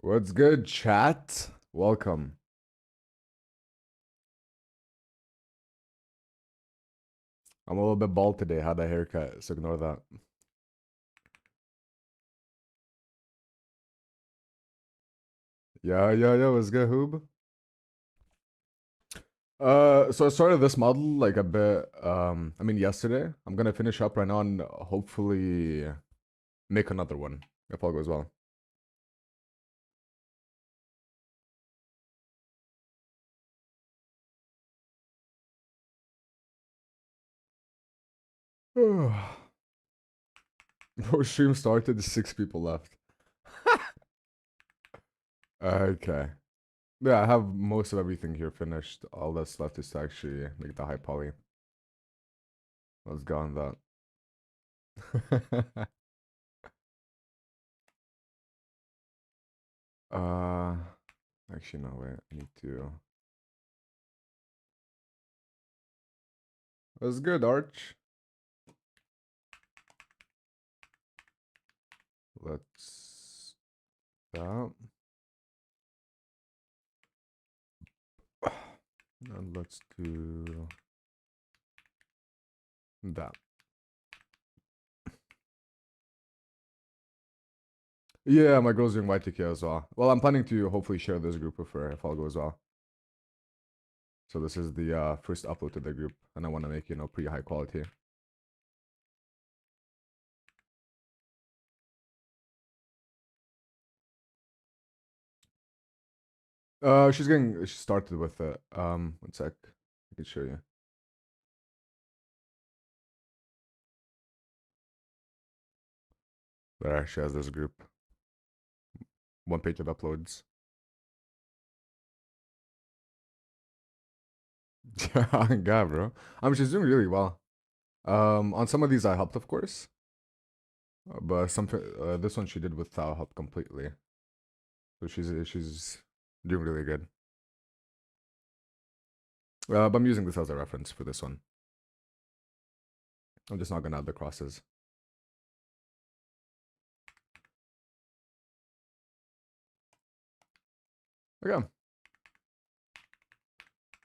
What's good, chat? Welcome. I'm a little bit bald today. Had a haircut, so ignore that. Yeah. What's good, Hoob? So I started this model like a bit. I mean, yesterday. I'm gonna finish up right now and hopefully make another one if all goes well. Before stream started, 6 people left. Okay. Yeah, I have most of everything here finished. All that's left is to actually make the high poly. Let's go on that. uh, actually, no, wait. I need to. That's good, Arch. Let's that. And let's do that. Yeah, my girl's doing y2k as well. Well, I'm planning to hopefully share this group with her if all goes well. So this is the first upload to the group, and I want to make, pretty high quality. She started with it. One sec. I can show you. There, she has this group. One page of uploads. Yeah, bro. She's doing really well. On some of these I helped, of course. But this one she did without help completely. So she's doing really good. But I'm using this as a reference for this one. I'm just not gonna add the crosses. Okay.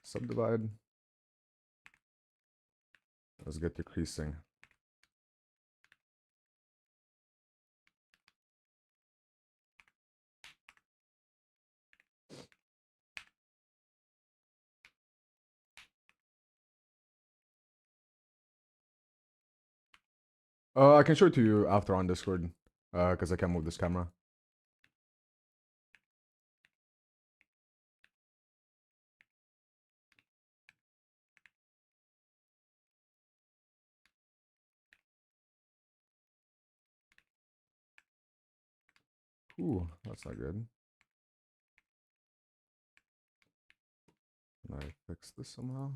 Subdivide. Let's get decreasing. I can show it to you after on Discord. Because I can't move this camera. Ooh, that's not good. Can I fix this somehow?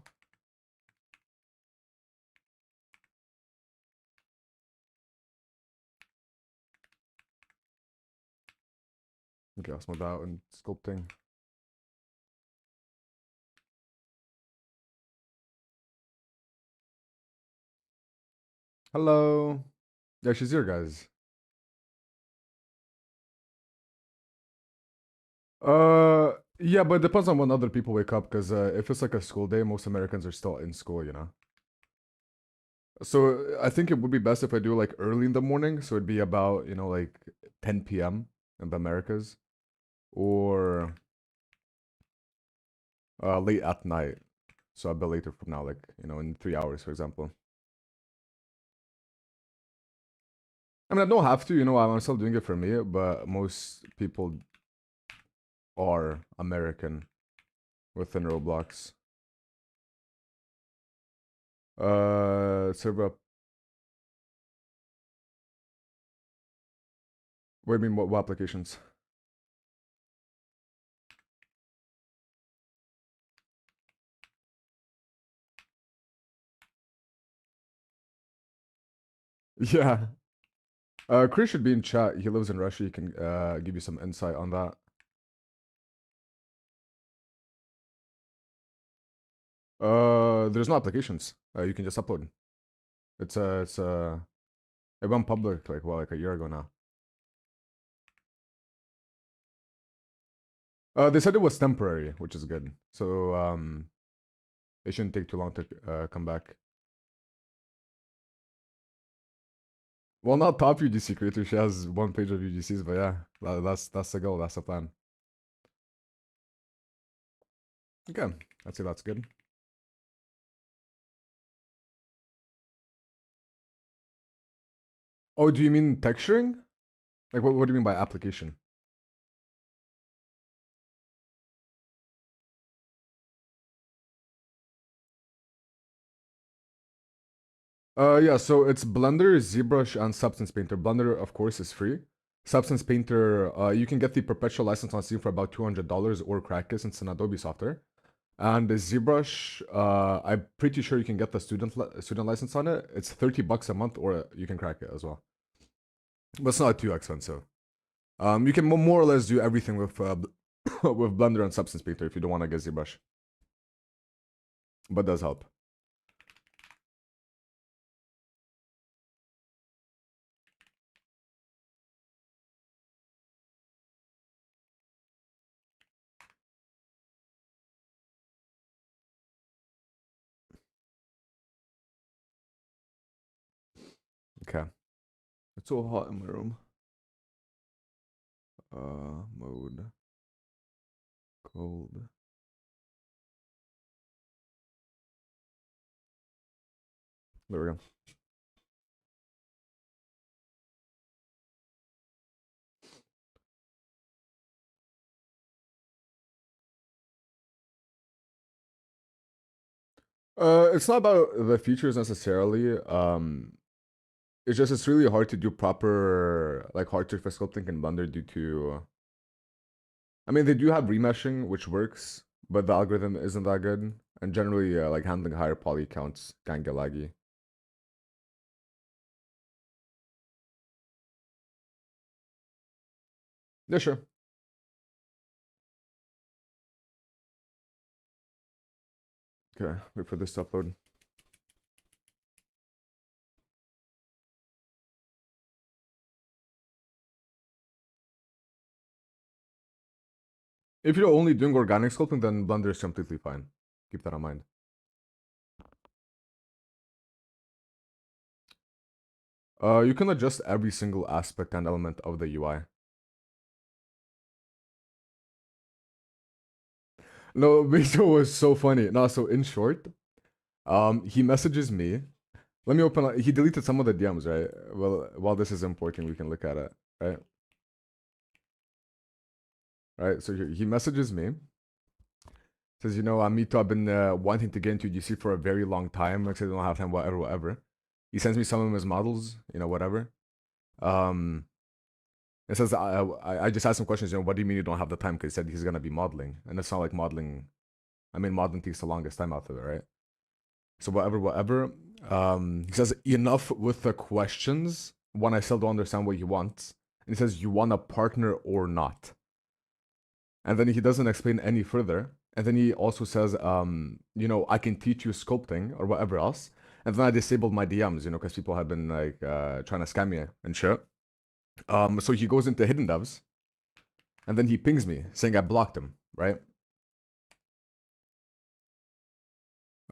Okay, I'll smooth out and sculpting. Hello. Yeah, she's here, guys. Yeah, but it depends on when other people wake up. Because if it's like a school day, most Americans are still in school, So I think it would be best if I do like early in the morning. So it'd be about, like 10 p.m. in the Americas. Or late at night. So a bit later from now, like, in 3 hours, for example. I mean, I don't have to, I'm still doing it for me, but most people are American within Roblox. Server up. What do you mean, what applications? Yeah. Chris should be in chat. He lives in Russia. He can give you some insight on that. There's no applications. You can just upload. It went public like a year ago now. They said it was temporary, which is good. So it shouldn't take too long to come back. Well, not top UGC creator. She has one page of UGCs, but yeah, that's the goal. That's the plan. Okay, I'd say that's good. Oh, do you mean texturing? Like, what do you mean by application? Yeah, so it's Blender, ZBrush, and Substance Painter. Blender, of course, is free. Substance Painter, you can get the perpetual license on Steam for about $200 or crack it since it's an Adobe software. And the ZBrush, I'm pretty sure you can get the student license on it. It's $30 a month, or you can crack it as well. But it's not too expensive. You can more or less do everything with with Blender and Substance Painter if you don't want to get ZBrush. But does help. Okay. It's so hot in my room. Mode. Cold. There we go. It's not about the features necessarily. It's just it's really hard to do proper like hard surface sculpting in Blender due to. I mean, they do have remeshing, which works, but the algorithm isn't that good, and generally, like handling higher poly counts can get laggy. Yeah, sure. Okay, wait for this to upload. If you're only doing organic sculpting, then Blender is completely fine. Keep that in mind. You can adjust every single aspect and element of the UI. No, Beto was so funny. No, so in short, he messages me. Let me open. He deleted some of the DMs, right? Well, while this is importing, we can look at it, right? Right. So he messages me. Says, Amito, I've been wanting to get into GC for a very long time. Like, I don't have time, whatever, whatever. He sends me some of his models, whatever. Um, it says, I just asked him questions, what do you mean you don't have the time? Because he said he's going to be modeling. And it's not like modeling. I mean, modeling takes the longest time out of it, right? So whatever, whatever. He says, enough with the questions when I still don't understand what you want. And he says, you want a partner or not? And then he doesn't explain any further. And then he also says, I can teach you sculpting or whatever else. And then I disabled my DMs, because people have been like trying to scam me and shit. So he goes into hidden devs, and then he pings me saying I blocked him, right?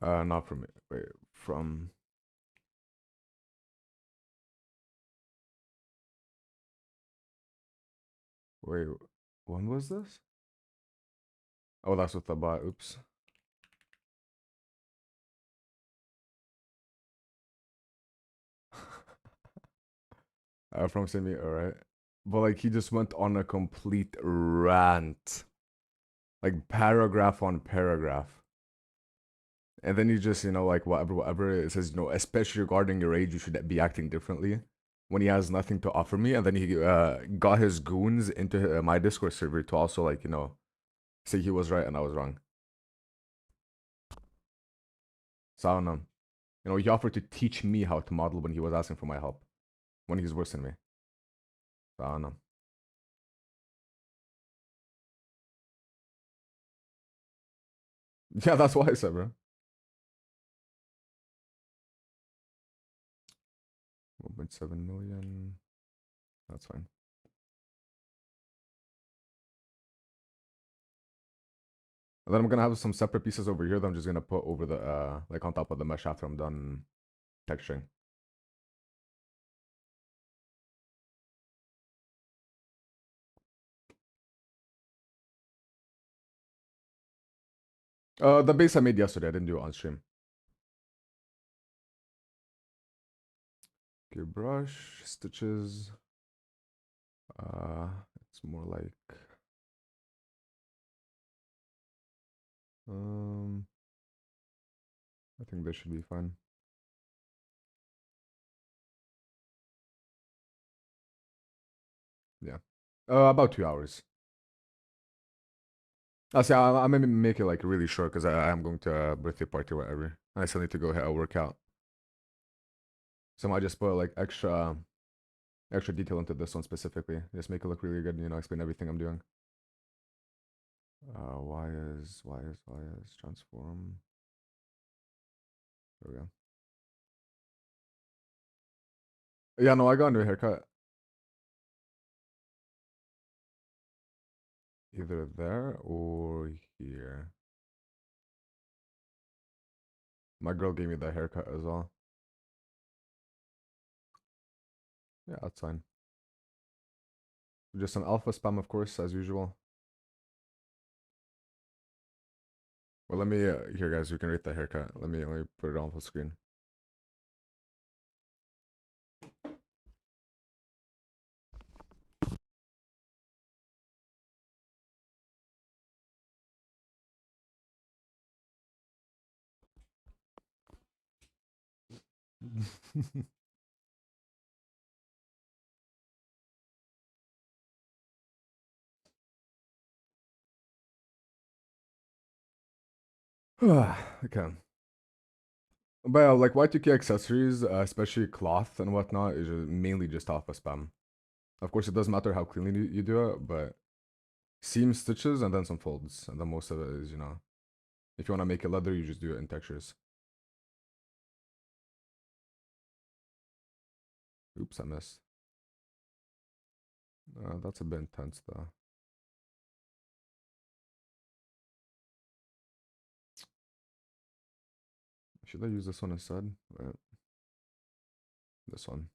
Not from wait, from wait, when was this? Oh, that's with the bot. Oops. From Simi, alright. But like he just went on a complete rant. Like paragraph on paragraph. And then he just, like whatever, whatever. It says, especially regarding your age, you should be acting differently when he has nothing to offer me. And then he got his goons into my Discord server to also, like, say he was right and I was wrong. So I don't know. He offered to teach me how to model when he was asking for my help, when he's worse than me. So I don't know. Yeah, that's why I said, bro. 1.7 million. That's fine. And then I'm gonna have some separate pieces over here that I'm just gonna put over the like on top of the mesh after I'm done texturing. The base I made yesterday, I didn't do it on stream. Okay, brush, stitches. It's more like I think this should be fine. Yeah. About 2 hours. I'll say I'm gonna make it like really short because I am going to a birthday party or whatever. I still need to go work out. So I might just put like extra detail into this one specifically. Just make it look really good, explain everything I'm doing. Y is transform. There we go. Yeah, no, I got a new haircut. Either there or here. My girl gave me that haircut as well. Yeah, that's fine. Just some alpha spam, of course, as usual. Well, let me here, guys. You can rate that haircut. Let me put it on full screen. Okay. But like Y2K accessories, especially cloth and whatnot, is mainly just alpha spam. Of course, it doesn't matter how cleanly you do it, but seam stitches and then some folds, and then most of it is, if you want to make it leather, you just do it in textures. Oops, I missed. That's a bit intense, though. Should I use this one instead? This one.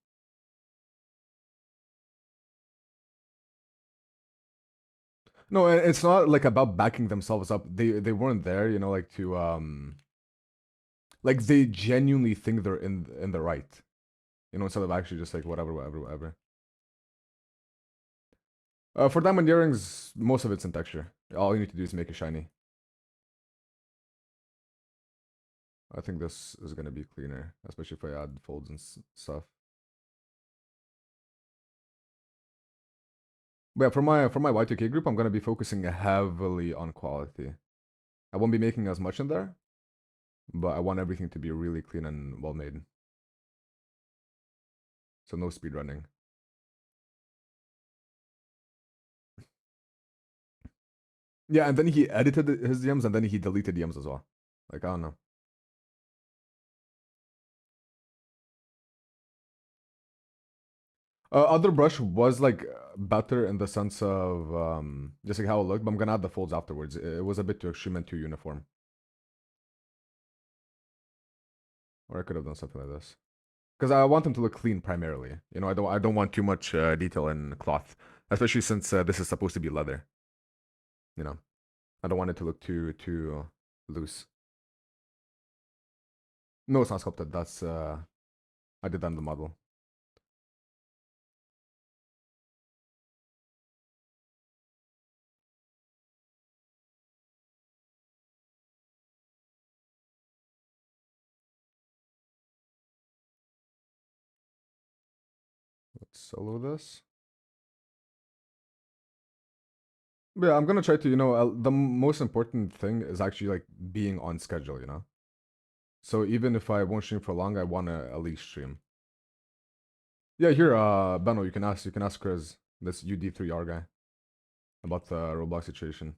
No, it's not like about backing themselves up. They weren't there, like to like they genuinely think they're in the right, instead of actually just like whatever. For diamond earrings, most of it's in texture. All you need to do is make it shiny. I think this is gonna be cleaner, especially if I add folds and stuff. But yeah, for my Y2K group, I'm gonna be focusing heavily on quality. I won't be making as much in there, but I want everything to be really clean and well made. So no speed running. Yeah, and then he edited his DMs and then he deleted DMs as well. Like, I don't know. Other brush was like better in the sense of just like how it looked, but I'm gonna add the folds afterwards. It was a bit too extreme and too uniform. Or I could have done something like this. Because I want them to look clean primarily. I don't want too much detail in cloth, especially since this is supposed to be leather. I don't want it to look too loose. No, it's not sculpted. That's I did that in the model. Let's solo this. But yeah, I'm gonna try to, the most important thing is actually like being on schedule. So even if I won't stream for long, I wanna at least stream. Yeah, here, Beno, you can ask Chris, this UD3R guy, about the Roblox situation.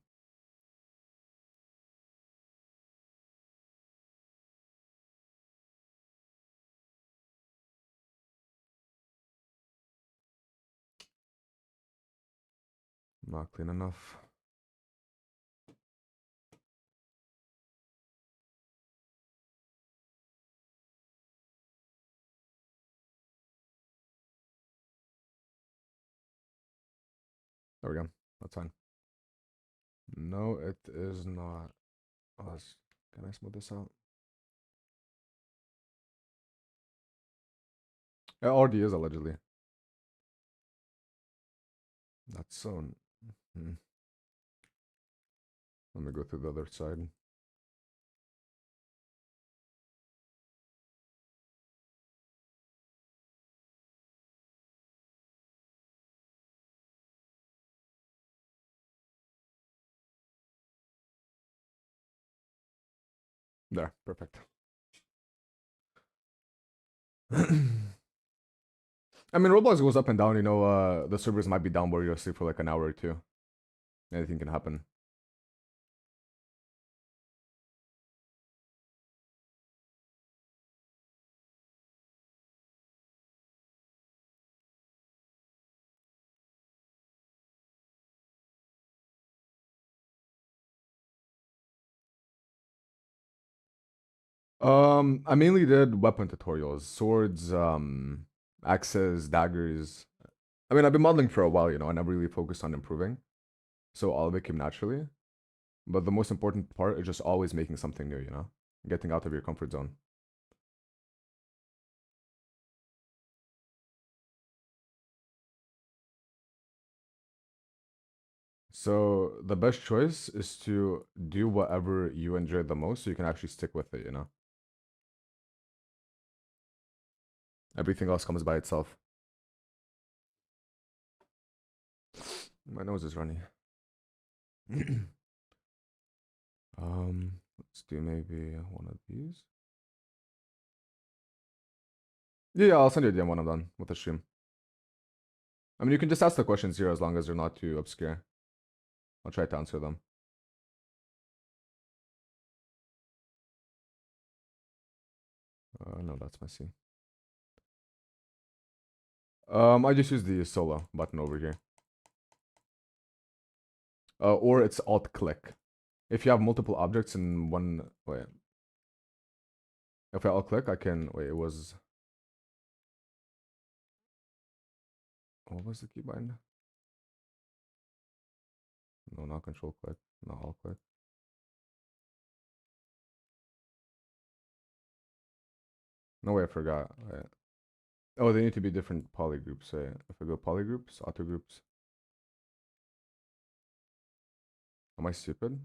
Not clean enough. There we go. That's fine. No, it is not. Oh, can I smooth this out? It already is, allegedly. That's so... Hmm. Let me go through the other side. There, perfect. I mean, Roblox goes up and down, you know, the servers might be down where you'll sleep for like an hour or two. Anything can happen. I mainly did weapon tutorials, swords, axes, daggers. I mean, I've been modeling for a while, you know, and I've really focused on improving. So all of it came naturally. But the most important part is just always making something new, you know? Getting out of your comfort zone. So the best choice is to do whatever you enjoy the most so you can actually stick with it, you know? Everything else comes by itself. My nose is runny. Let's do maybe one of these. Yeah, I'll send you a DM when I'm done with the stream. I mean, you can just ask the questions here as long as they're not too obscure. I'll try to answer them. No, that's messy. I just use the solo button over here. Or it's alt click. If you have multiple objects in one, wait. If I alt click, I can, wait, it was, what was the keybind? No, not control click, not alt click. No way, I forgot. Wait. Oh, they need to be different polygroups. Wait, if I go polygroups, auto groups. Am I stupid?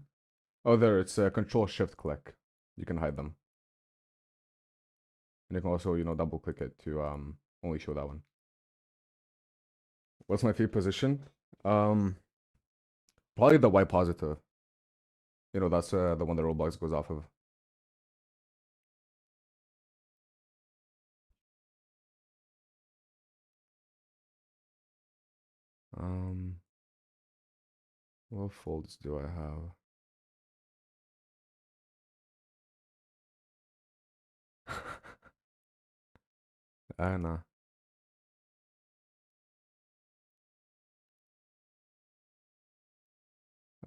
Oh, there, it's control shift click. You can hide them. And you can also, you know, double click it to only show that one. What's my favorite position? Um, Probably the Y positive. You know, that's the one that Roblox goes off of. Um, what folds do I have? I know.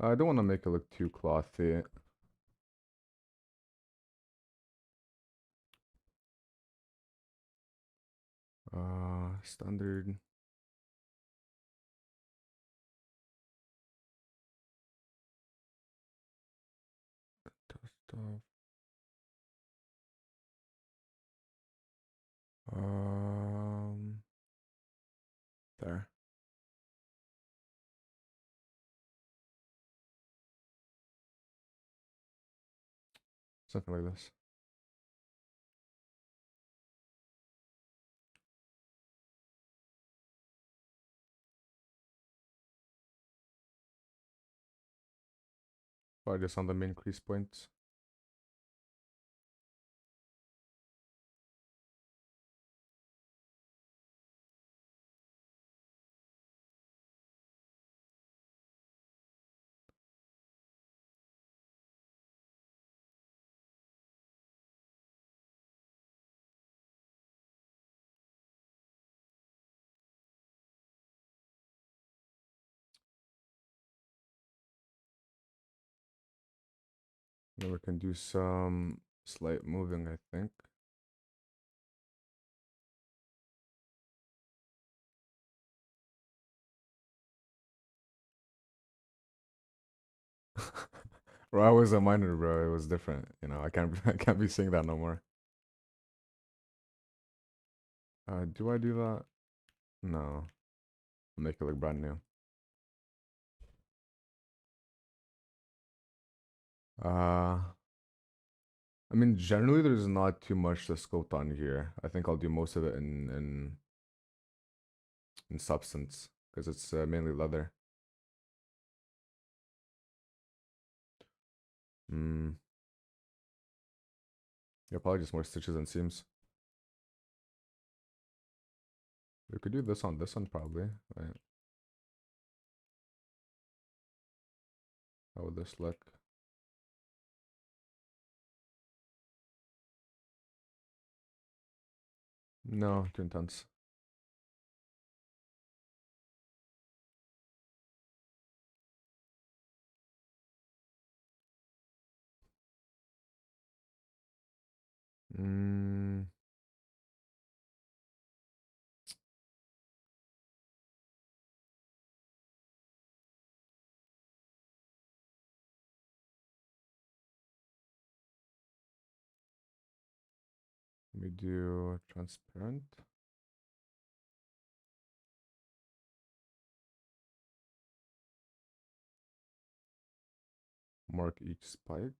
I don't want to make it look too clothy. Standard. Stuff. Um, there. Something like this. Probably just on the main crease points. Then we can do some slight moving, I think. Bro, I was a minor, bro. It was different. You know, I can't I can't be saying that no more. Do I do that? No. Make it look brand new. Uh, I mean, generally there's not too much to sculpt on here. I think I'll do most of it in substance because it's mainly leather. Hmm. Yeah, probably just more stitches and seams. We could do this one probably, right? How would this look? No, too intense. Mm, let me do transparent. Mark each spike.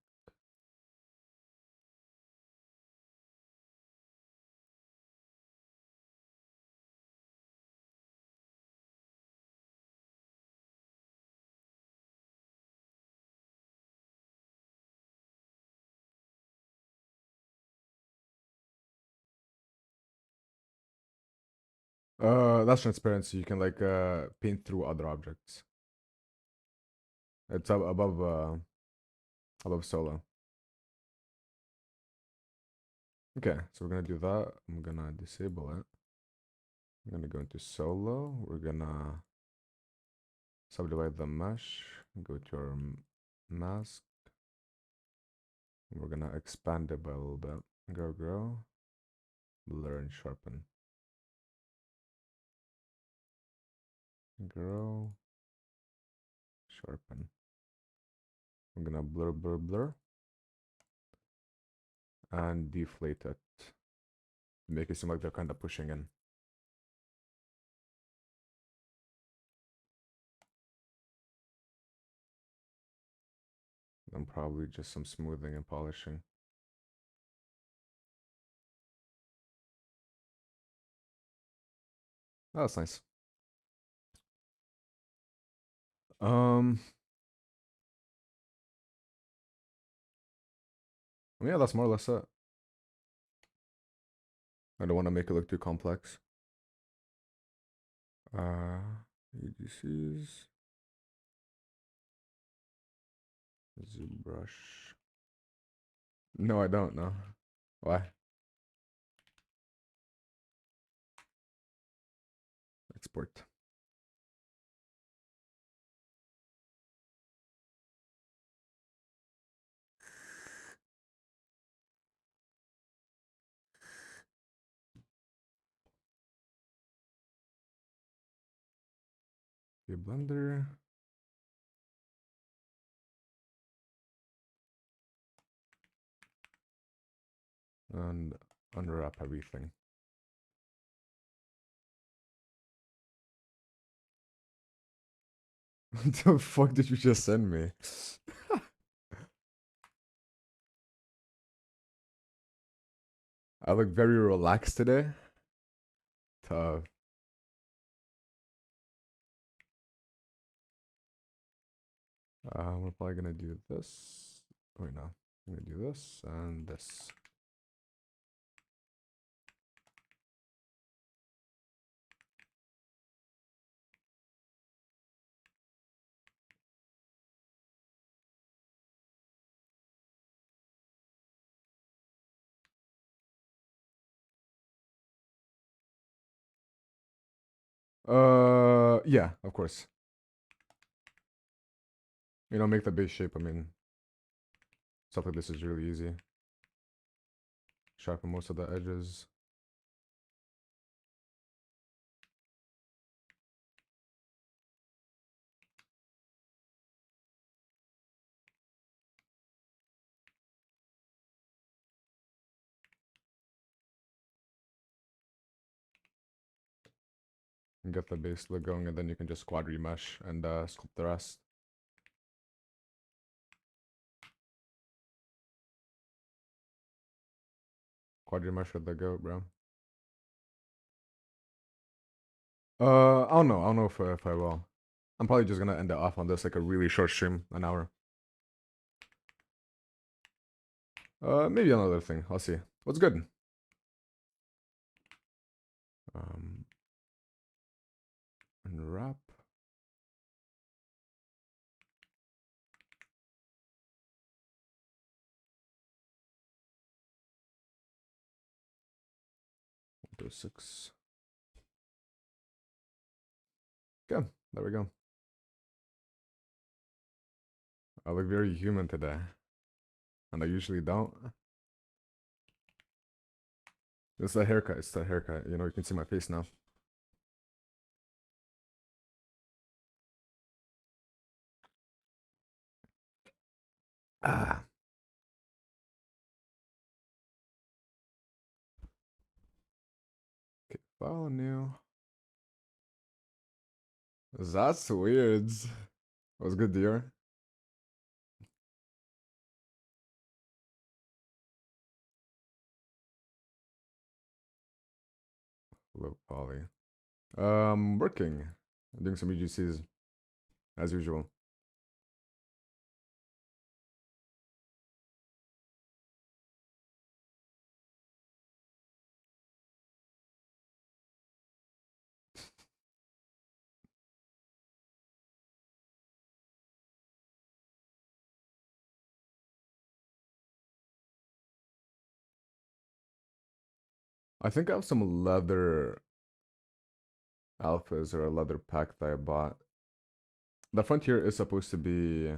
That's transparency. You can like paint through other objects. It's above solo. Okay, so we're gonna do that. I'm gonna disable it. I'm gonna go into solo. We're gonna subdivide the mesh. Go to our mask. We're gonna expand it by a little bit. Grow, blur and sharpen. Grow, sharpen. I'm gonna blur, and deflate it. Make it seem like they're kind of pushing in. And probably just some smoothing and polishing. Oh, that's nice. Um, yeah, that's more or less it. I don't want to make it look too complex. UGCs, ZBrush. No, I don't know. Why? Export. Okay, Blender. And unwrap everything. What the fuck did you just send me? I look very relaxed today. Tough. We're probably gonna do this. Wait, no. I'm gonna do this and this. Yeah, of course. You know, make the base shape. I mean, stuff like this is really easy. Sharpen most of the edges. and get the base look going, and then you can just quad remesh and sculpt the rest. Quad remesh with the goat, bro. I don't know. I don't know if I will. I'm probably just gonna end it off on this, like a really short stream, an hour. Maybe another thing. I'll see. What's good? Unwrap. Do 6. Good. There we go. I look very human today, and I usually don't. It's the haircut. It's the haircut. You know, you can see my face now. Ah. Okay, file new. That's weird. What's good, dear? Low poly. Working. I'm doing some UGCs as usual. I think I have some leather alphas or a leather pack that I bought. The frontier is supposed to be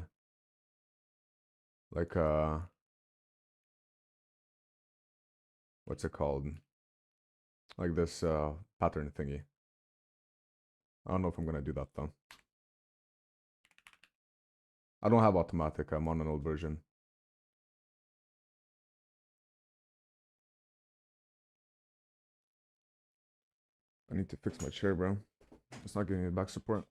like what's it called? Like this pattern thingy. I don't know if I'm gonna do that though. I don't have automatic. I'm on an old version. I need to fix my chair, bro. It's not giving me back support.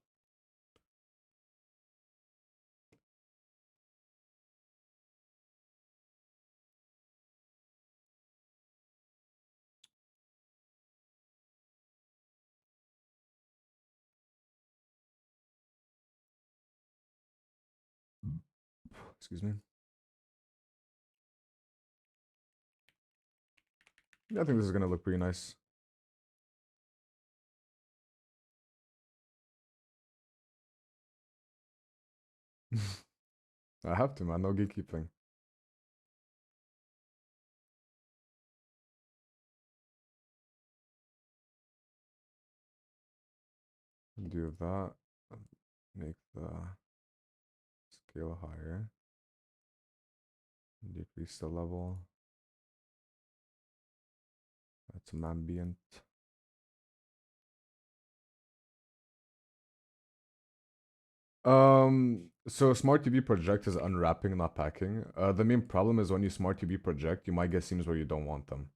Excuse me. Yeah, I think this is gonna look pretty nice. I have to, man. No gatekeeping. Do that. Make the scale higher. Decrease the level. That's some ambient. So Smart TV project is unwrapping, not packing. The main problem is when you Smart TV project, you might get seams where you don't want them.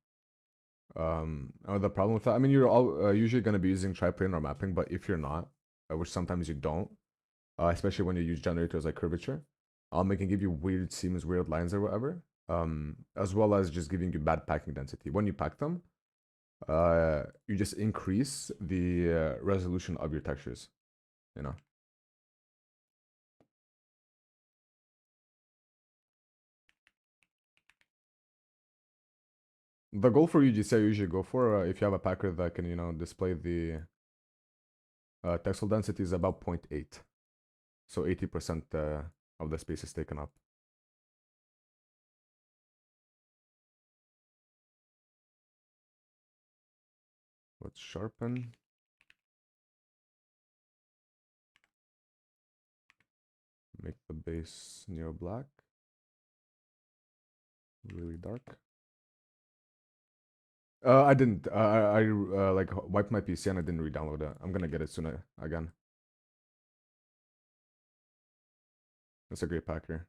The problem with that, I mean, you're all usually going to be using triplane or mapping, but if you're not, which sometimes you don't, especially when you use generators like curvature, it can give you weird seams, weird lines or whatever, as well as just giving you bad packing density. When you pack them, you just increase the resolution of your textures, you know. The goal for UGC I usually go for, if you have a packer that can, you know, display the textile density is about 0.8. So 80% of the space is taken up. Let's sharpen. Make the base near black. Really dark. I didn't. I like wiped my PC and I didn't re-download it. I'm gonna get it soon again. It's a great packer.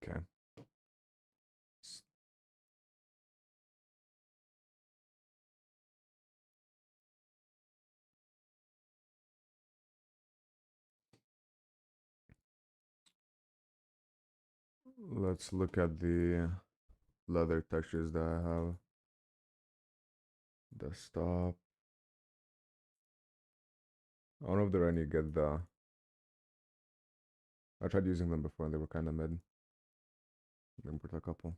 Okay. Let's look at the leather textures that I have. Desktop. I don't know if they're any good though. I tried using them before and they were kind of mid. Import a couple.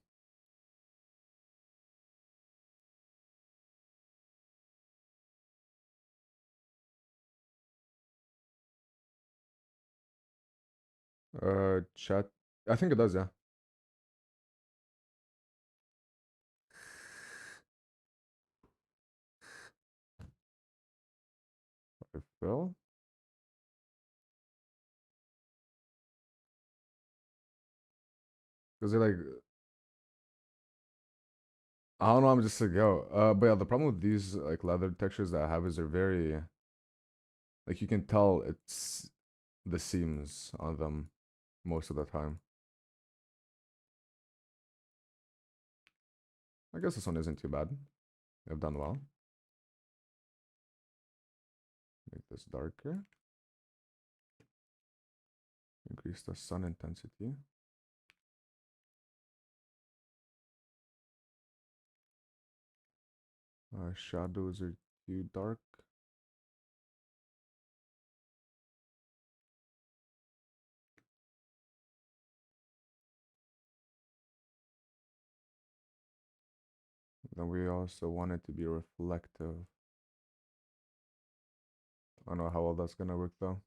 Chat. I think it does, yeah. I feel. Because they're like, I don't know, I'm just like, yo. But yeah, the problem with these like leather textures that I have is they're very, like you can tell it's the seams on them most of the time. I guess this one isn't too bad. They've done well. Make this darker. Increase the sun intensity. Shadows are too dark. Then we also want it to be reflective. I don't know how well that's gonna work though.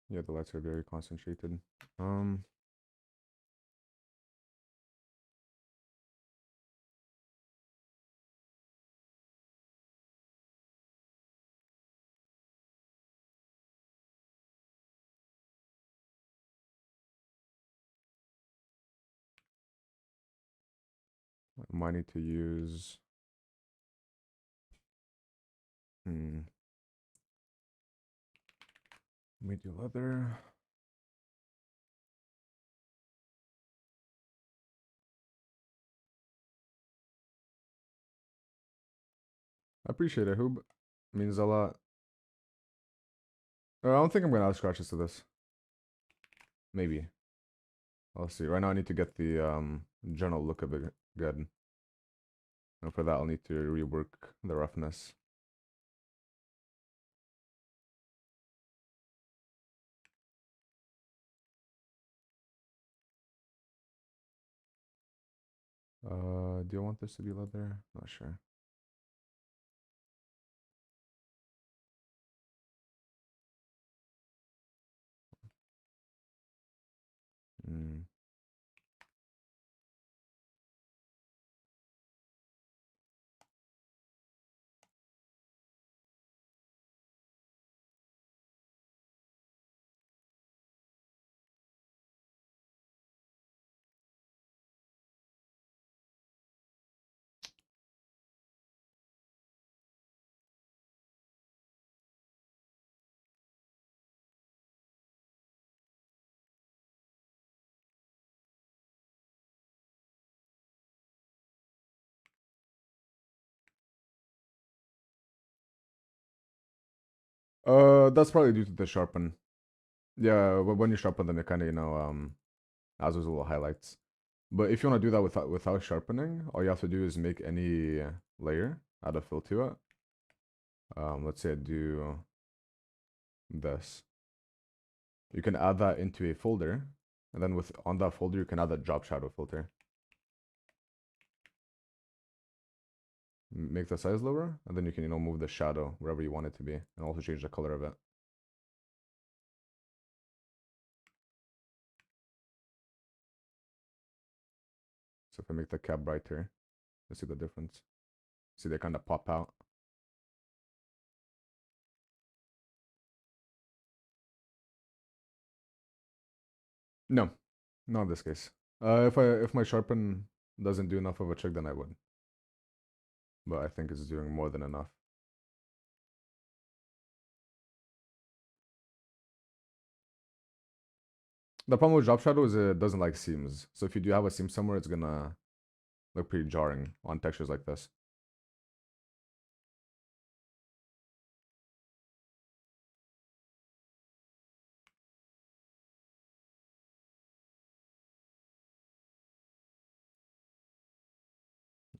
Yeah, the lights are very concentrated. I might need to use medium leather. I appreciate it, Hoob. Means a lot. I don't think I'm gonna add scratches to this. Maybe. I'll see. Right now I need to get the general look of it good. And for that I'll need to rework the roughness. Do you want this to be leather? Not sure. Mm. That's probably due to the sharpen. Yeah, when you sharpen them, it kind of, adds those little highlights. But if you want to do that without sharpening, all you have to do is make any layer, add a fill to it. Let's say I do this. You can add that into a folder, and then on that folder you can add a drop shadow filter. Make the size lower, and then you can move the shadow wherever you want it to be, and also change the color of it. So if I make the cap brighter, you see the difference. See, they kind of pop out. No, not in this case. If my sharpen doesn't do enough of a trick, then I would. But I think it's doing more than enough. The problem with drop shadow is it doesn't like seams. So if you do have a seam somewhere, it's gonna look pretty jarring on textures like this.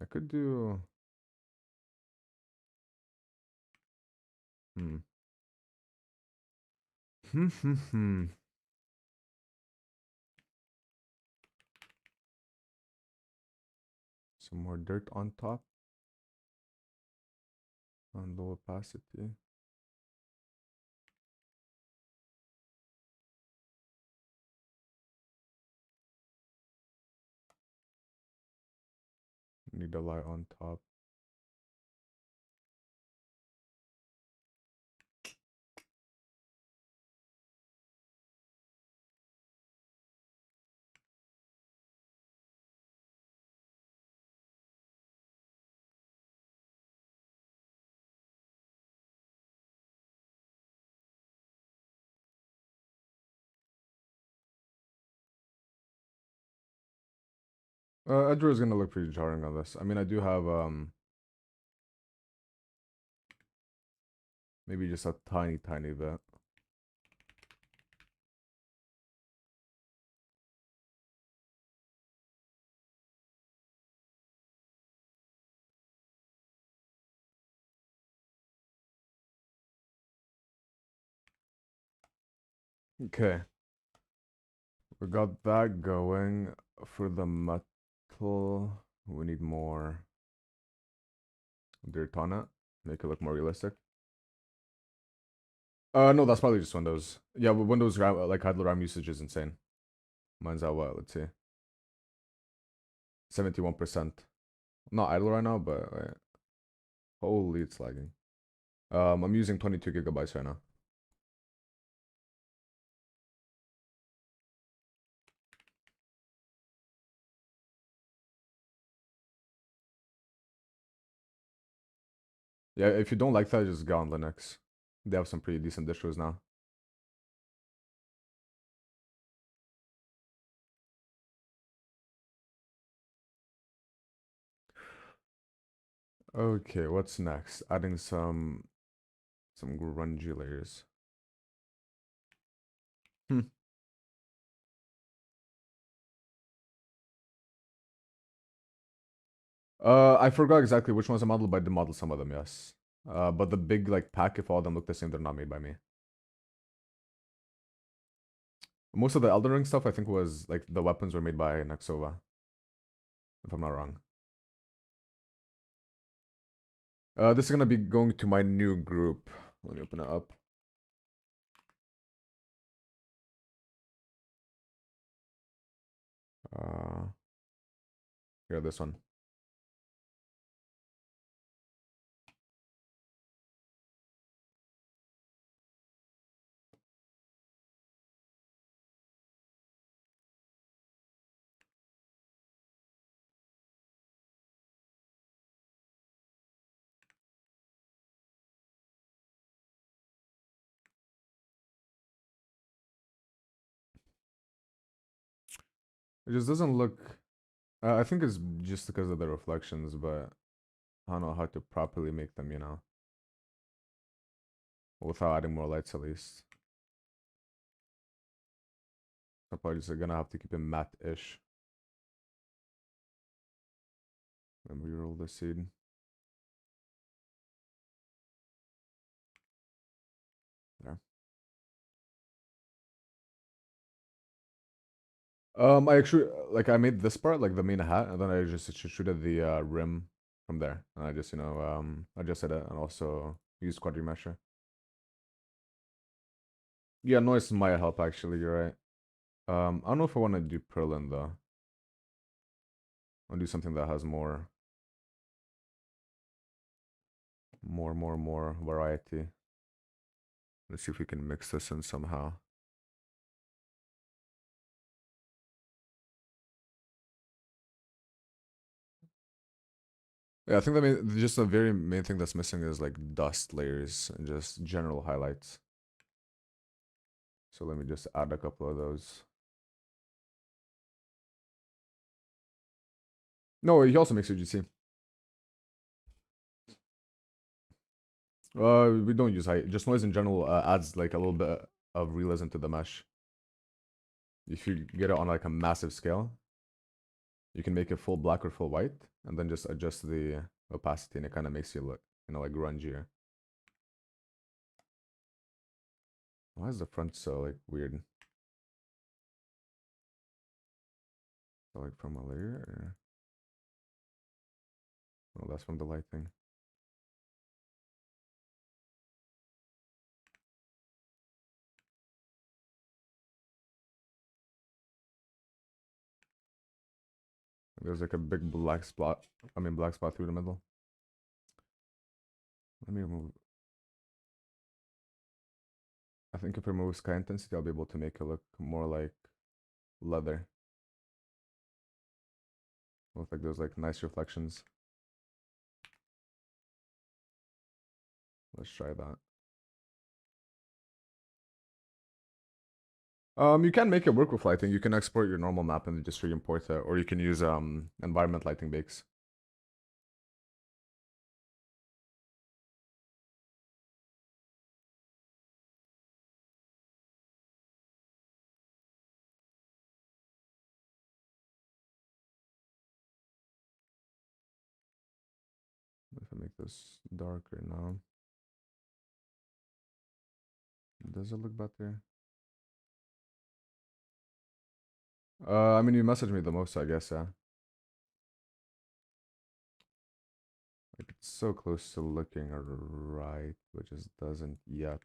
I could do... Hmm. Some more dirt on top. On low opacity. Need a light on top. Edger is gonna look pretty jarring on this. I mean, I do have maybe just a tiny bit. Okay, we got that going. For the metal, we need more dirt on it. Make it look more realistic. No, that's probably just Windows. Yeah, but Windows RAM, like idle RAM usage is insane. Mine's at what? Let's see, 71%. Not idle right now, but wait. Holy, it's lagging. I'm using 22 gigabytes right now. Yeah, if you don't like that, just go on Linux. They have some pretty decent distros now. Okay, what's next? Adding some grungy layers. Hmm. I forgot exactly which ones I modeled, but I did model some of them, yes. But the big like pack, if all of them look the same, they're not made by me. Most of the Elden Ring stuff, I think, was like the weapons were made by Nexova, if I'm not wrong. This is gonna be going to my new group. Let me open it up. Uh, Here, this one. It just doesn't look. I think it's just because of the reflections, but I don't know how to properly make them, without adding more lights at least. I'm probably just gonna have to keep it matte-ish. Then we roll the seed. There. I actually like I made this part like the main hat, and then I just extruded the rim from there, and I just adjusted it, and also used quadrimesher. Yeah, noise might help actually. You're right. I don't know if I want to do Perlin though. I'll do something that has more variety. Let's see if we can mix this in somehow. Yeah, I think just the very main thing that's missing is like dust layers and just general highlights. So let me just add a couple of those. No, he also makes UGC. We don't use height. Just noise in general adds like a little bit of realism to the mesh. If you get it on like a massive scale, you can make it full black or full white, and then just adjust the opacity, and it kind of makes you look, like grungier. Why is the front so like weird? So, like from a layer, or... Oh, that's from the lighting. There's like a big black spot. Black spot through the middle. Let me remove. I think if I remove sky intensity, I'll be able to make it look more like leather. With like those like nice reflections. Let's try that. You can make it work with lighting. You can export your normal map and just re-import it, or you can use environment lighting bakes. If I make this darker now, does it look better? You messaged me the most, I guess, yeah. Like, it's so close to looking right, but just doesn't yet.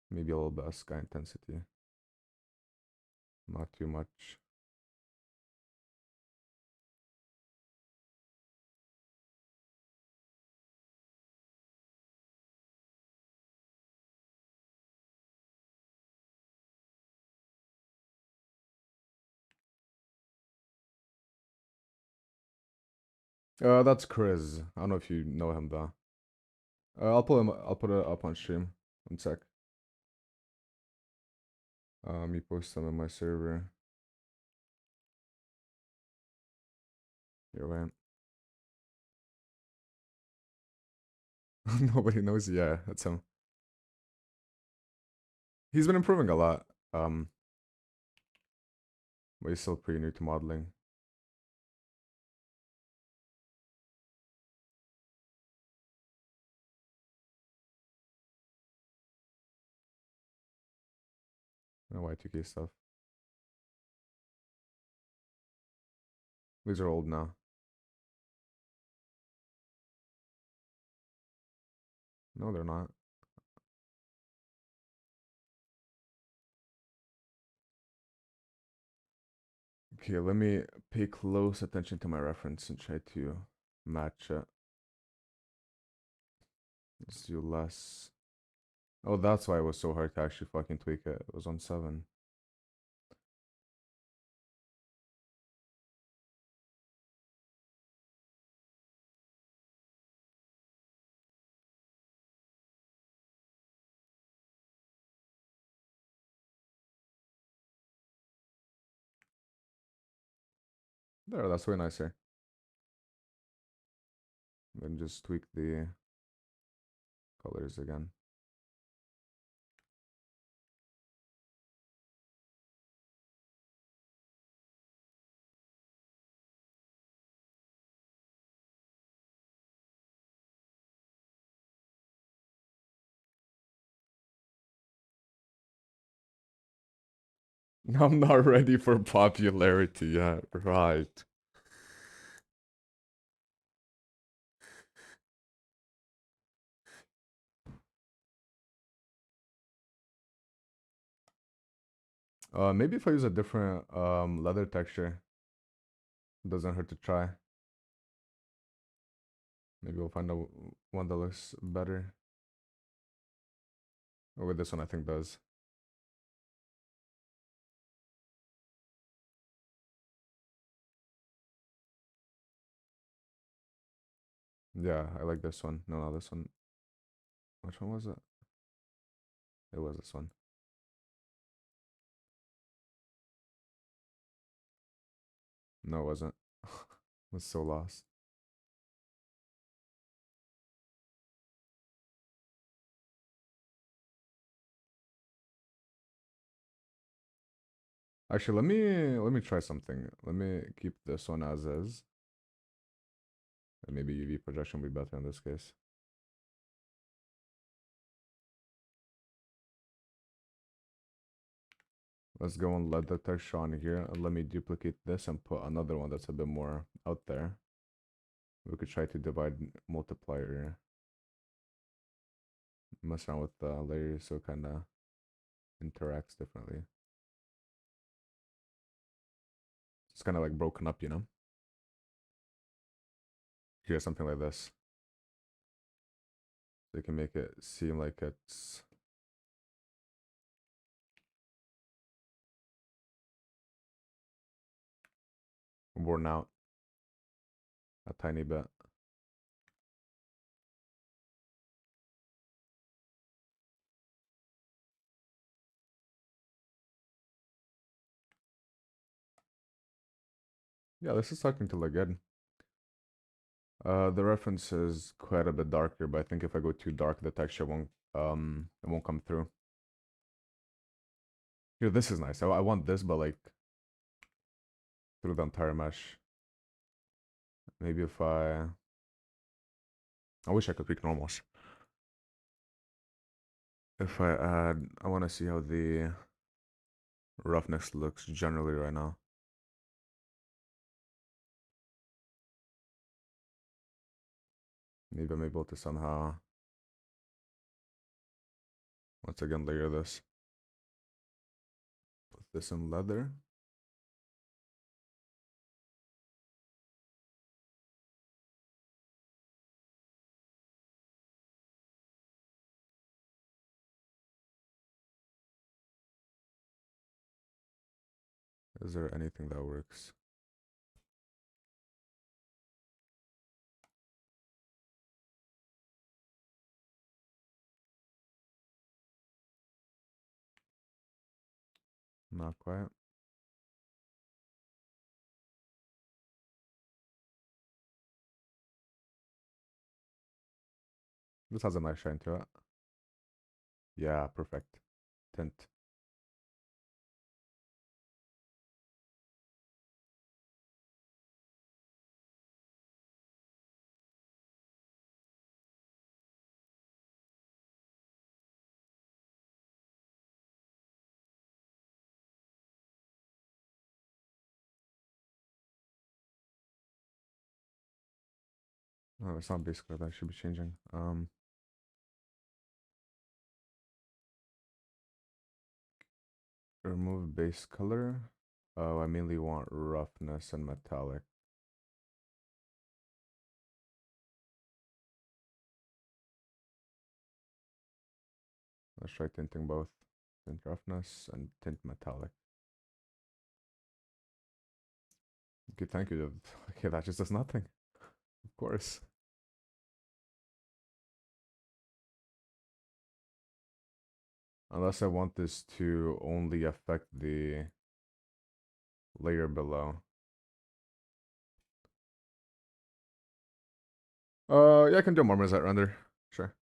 Maybe a little bit of sky intensity. Not too much. That's Chris. I don't know if you know him though. I'll pull him. I'll put it up on stream. One sec. Me post them in my server. Here I am. Nobody knows. Yeah, that's him. He's been improving a lot. But he's still pretty new to modeling. No y2k stuff. These are old now. No, they're not. Okay, let me pay close attention to my reference and try to match it. Let's do less. Oh, that's why it was so hard to actually fucking tweak it. It was on 7. There, that's way nicer. Then just tweak the colors again. I'm not ready for popularity yet. Right. Maybe if I use a different leather texture, doesn't hurt to try. Maybe we'll find a one that looks better. Or with this one, I think does. Yeah, I like this one. No, this one. Which one was it? It was this one. No, it wasn't. Was so lost. Actually, let me try something. Let me keep this one as is. And maybe UV projection will be better in this case. Let's go and let the texture on here. And let me duplicate this and put another one that's a bit more out there. We could try to divide multiplier. Mess around with the layers so it kind of interacts differently. It's kind of like broken up, you know? Here, something like this. So you can make it seem like it's worn out a tiny bit. Yeah, this is starting to look good. The reference is quite a bit darker, but I think if I go too dark, the texture won't it won't come through. Here, this is nice. I want this, but like through the entire mesh. Maybe if I wish I could pick normals. If I add, I want to see how the roughness looks generally right now. Maybe I'm able to somehow, once again, layer this. Put this in leather. Is there anything that works? Not quite. This has a nice shine to it. Yeah, perfect. Tint. Oh, it's not base color that should be changing. Remove base color. Oh, I mainly want roughness and metallic. Let's try tinting both. Tint roughness and tint metallic. Okay, thank you. Okay, that just does nothing. Of course. Unless I want this to only affect the layer below. Yeah, I can do a marmoset render. Sure.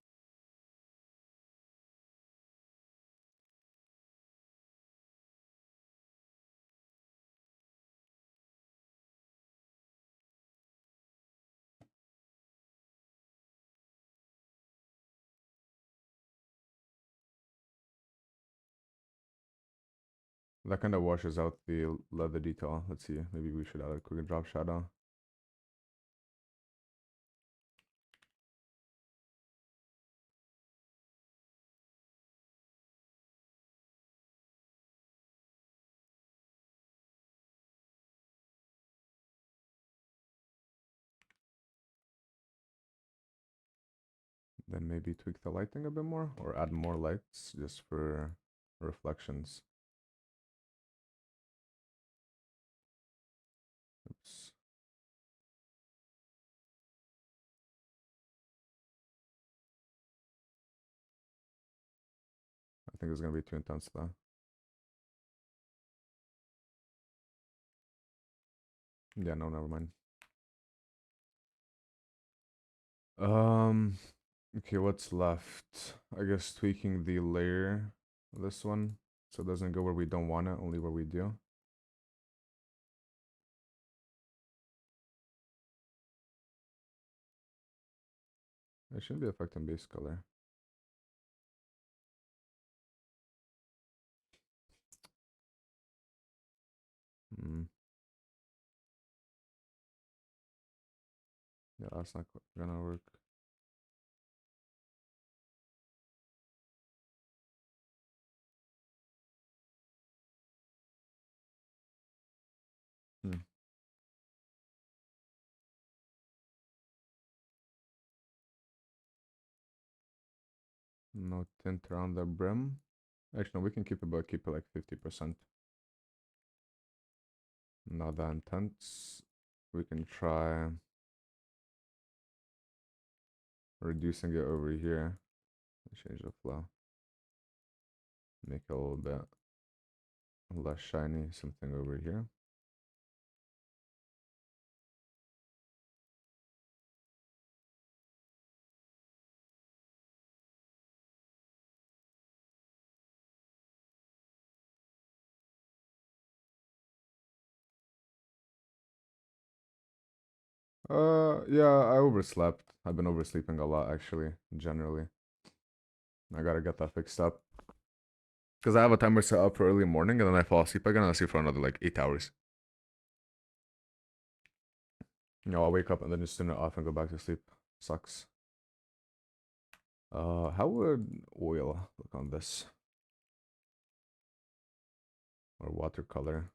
That kind of washes out the leather detail. Let's see. Maybe we should add a quick drop shadow. Then maybe tweak the lighting a bit more or add more lights just for reflections. Oops. I think it's gonna be too intense though. Yeah, no, never mind. Okay, what's left? I guess tweaking the layer, this one, so it doesn't go where we don't want it, only where we do. It shouldn't be affecting base color. Hmm. Yeah, that's not gonna work. Hmm. No tint around the brim. Actually, no, we can keep it, but keep it like 50%. Not that intense. We can try reducing it over here. Change the flow. Make it a little bit less shiny. Something over here. Yeah, I overslept. I've been oversleeping a lot, actually, generally. I gotta get that fixed up. Because I have a timer set up for early morning, and then I fall asleep again, and I sleep for another, like, 8 hours. You know, I'll wake up and then just turn it off and go back to sleep. Sucks. How would oil look on this? Or watercolor?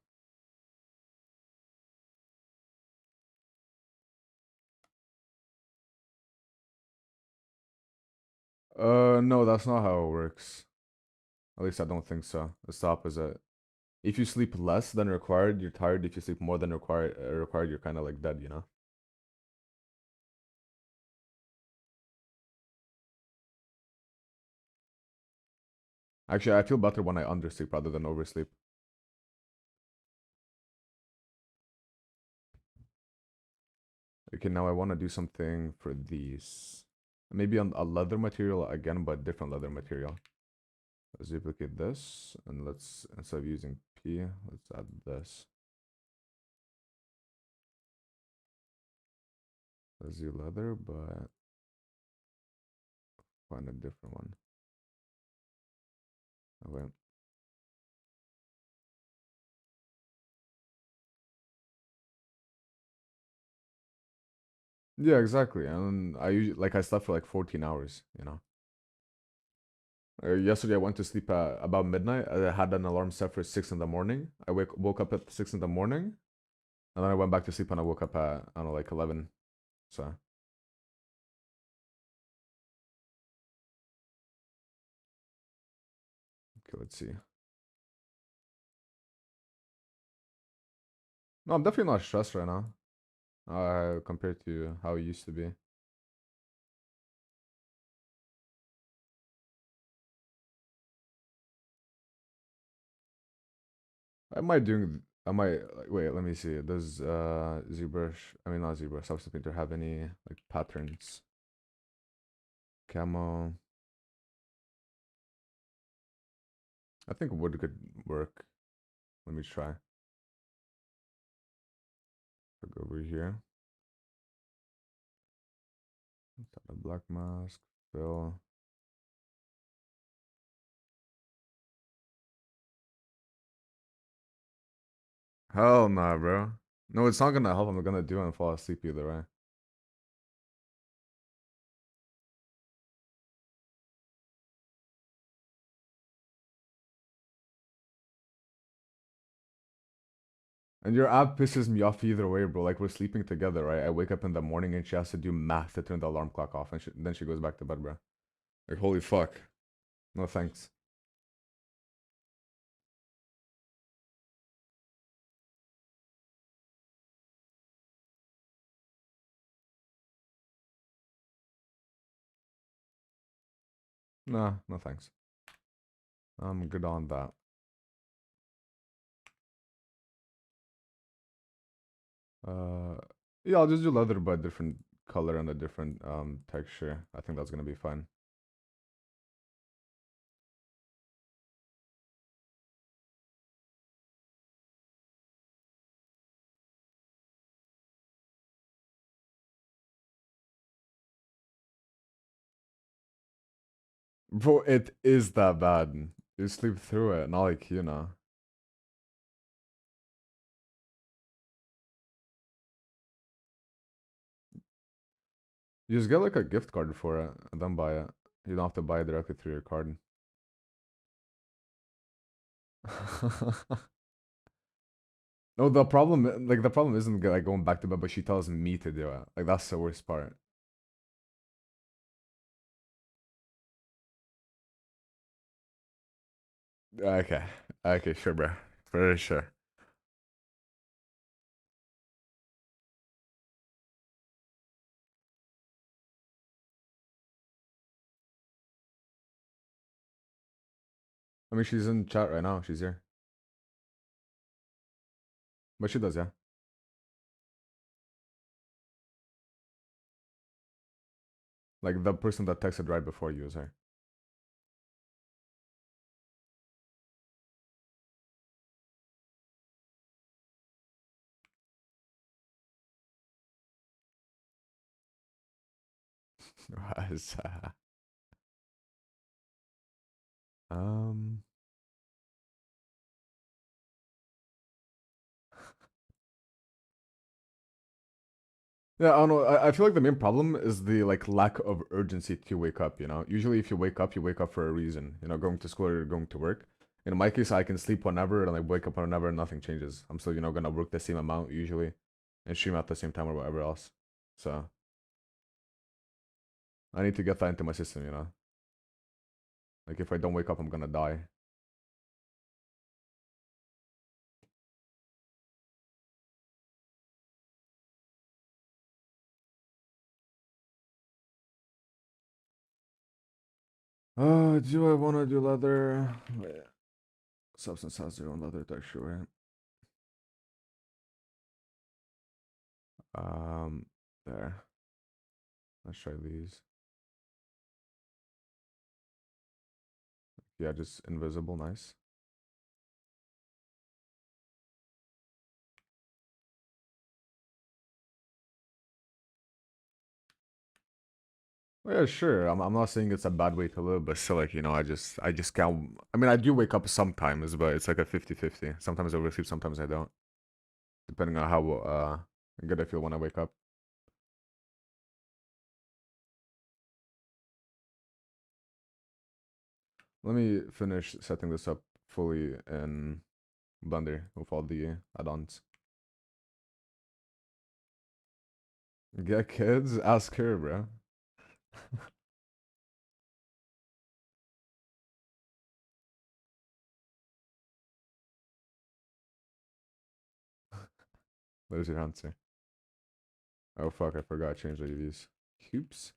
No, that's not how it works. At least I don't think so. It's the opposite. If you sleep less than required, you're tired. If you sleep more than required, you're kind of like dead, you know? Actually, I feel better when I undersleep rather than oversleep. Okay, now I want to do something for these. Maybe on a leather material again, but different leather material. Let's duplicate this, and let's, instead of using P, let's add this. Let's do leather, but find a different one. Oh, wait. Yeah, exactly. And I usually, like, I slept for like 14 hours, you know? Yesterday I went to sleep at about midnight. I had an alarm set for 6 in the morning. I woke up at 6 in the morning, and then I went back to sleep and I woke up at, I don't know, like 11. So, okay, let's see. No, I'm definitely not stressed right now, compared to how it used to be. I might, like, wait, let me see. Does ZBrush, I mean, not ZBrush, Substance Painter have any, like, patterns? Camo. I think wood could work. Let me try. I'll go over here. Let's add a black mask, fill. Hell nah, bro. No, it's not gonna help. I'm gonna do it and fall asleep either way. And your app pisses me off either way, bro. Like, we're sleeping together, right? I wake up in the morning and she has to do math to turn the alarm clock off, and then she goes back to bed, bro. Like, holy fuck. No thanks. Nah, no thanks. I'm good on that. Uh, yeah, I'll just do leather, but different color and a different texture. I think that's gonna be fine. Bro, it is that bad. You sleep through it, not like you know. You just get like a gift card for it and then buy it. You don't have to buy it directly through your card. No, the problem isn't like going back to bed, but she tells me to do it. Like that's the worst part. Okay, okay, sure, bro, for sure. I mean, she's in chat right now. She's here, but she does, yeah. Like the person that texted right before you is her. um, yeah, I don't know. I feel like the main problem is the like lack of urgency to wake up. You know, usually if you wake up for a reason. You know, going to school or going to work. In my case, I can sleep whenever and I wake up whenever, and nothing changes. I'm still gonna work the same amount usually, and stream at the same time or whatever else. So I need to get that into my system. You know, like if I don't wake up, I'm gonna die. Do I want to do leather? Wait. Substance has their own leather texture, right? There. Let's try these. Yeah, just invisible, nice. Well, yeah, sure. I'm not saying it's a bad way to live, but still, like, I just can't. I mean, I do wake up sometimes, but it's like a 50-50. Sometimes I oversleep, sometimes I don't, depending on how good I feel when I wake up. Let me finish setting this up fully in Blender with all the add-ons. Get kids? Ask her, bro. There's your answer. Oh fuck, I forgot to change the UVs. Oops.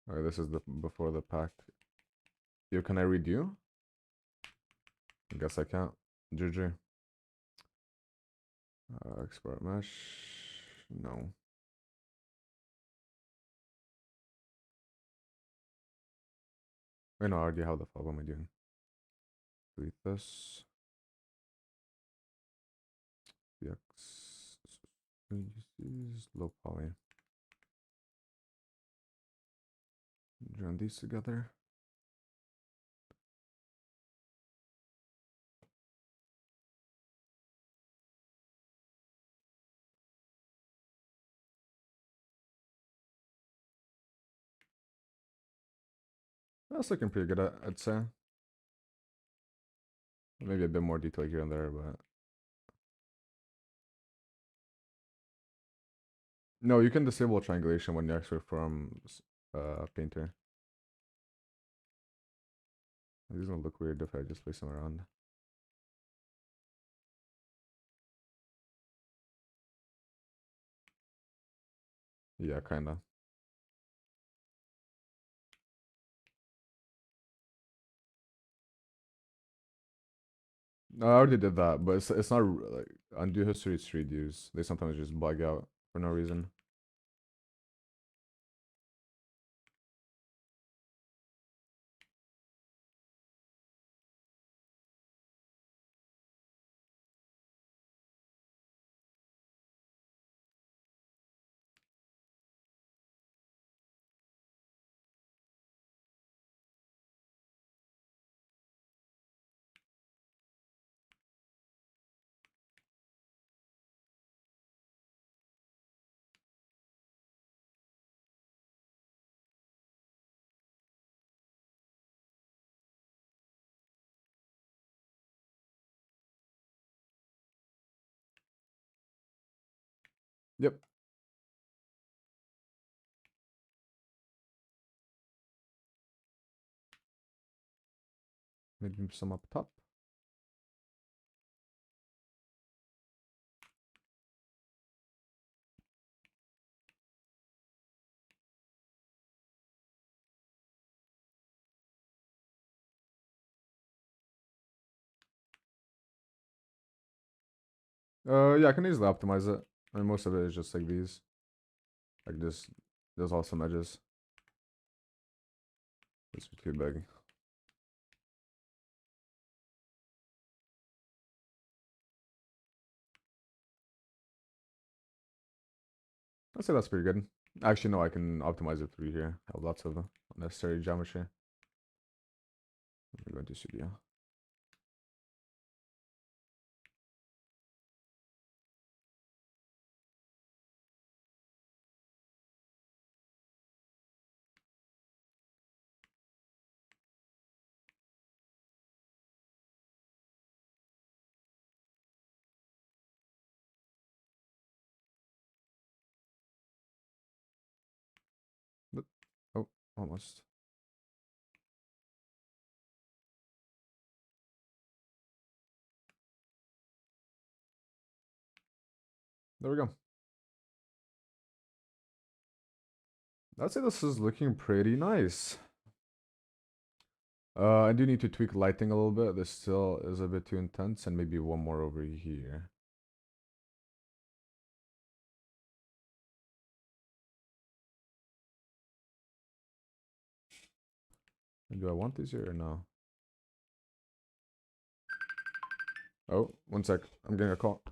Alright, this is the before the pack. Yo, can I read you? I guess I can't. GG. Export mesh. No. Wait, no, I already have the file. What am I doing? Delete this. VX. UGCs. Low poly. Join these together. That's looking pretty good, I'd say. Maybe a bit more detail here and there, but no, you can disable triangulation when you export from Painter. These don't look weird if I just place them around. Yeah, kinda. No, I already did that, but it's not like undo history. It's redos. They sometimes just bug out for no reason. Yep. Maybe some up top. Yeah, I can easily optimize it. I mean, most of it is just like these. Like this. There's all some edges. This is too big. I'd say that's pretty good. Actually, no, I can optimize it through here. I have lots of unnecessary geometry. We're going to studio. But, oh, almost. There we go. I'd say this is looking pretty nice. I do need to tweak lighting a little bit. This still is a bit too intense, and maybe one more over here. Do I want these here or no? Oh, one sec. I'm getting a call.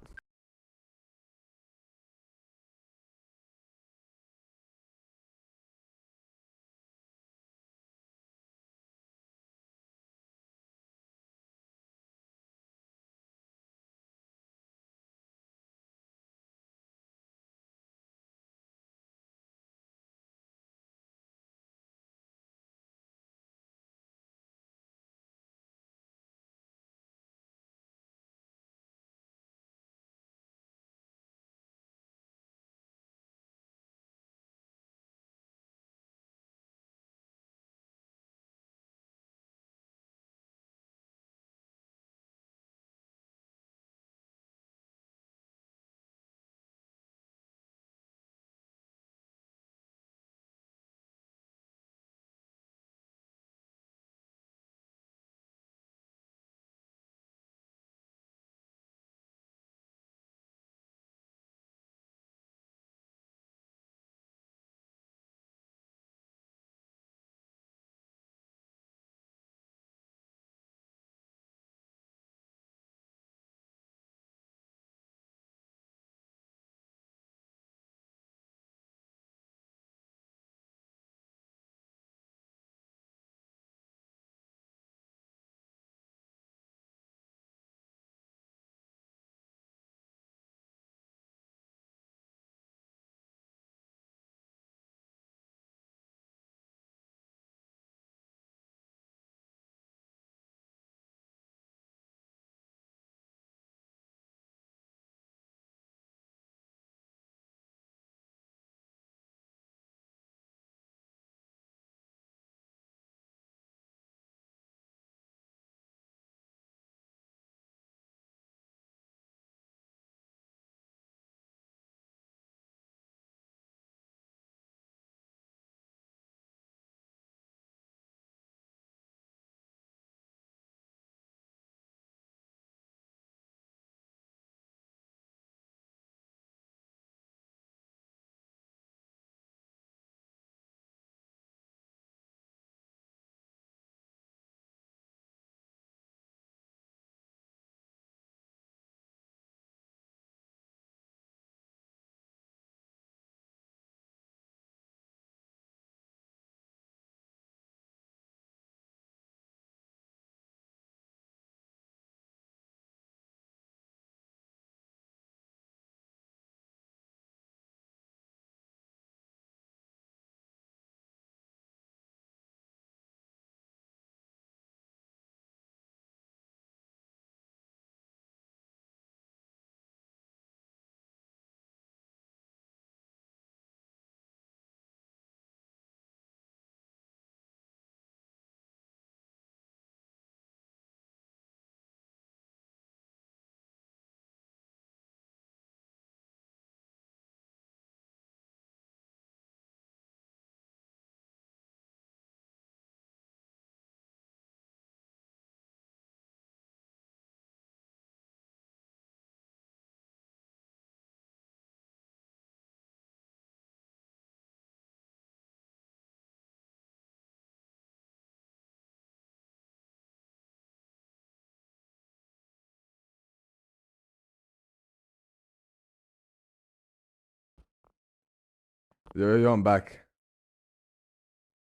Yo, I'm back.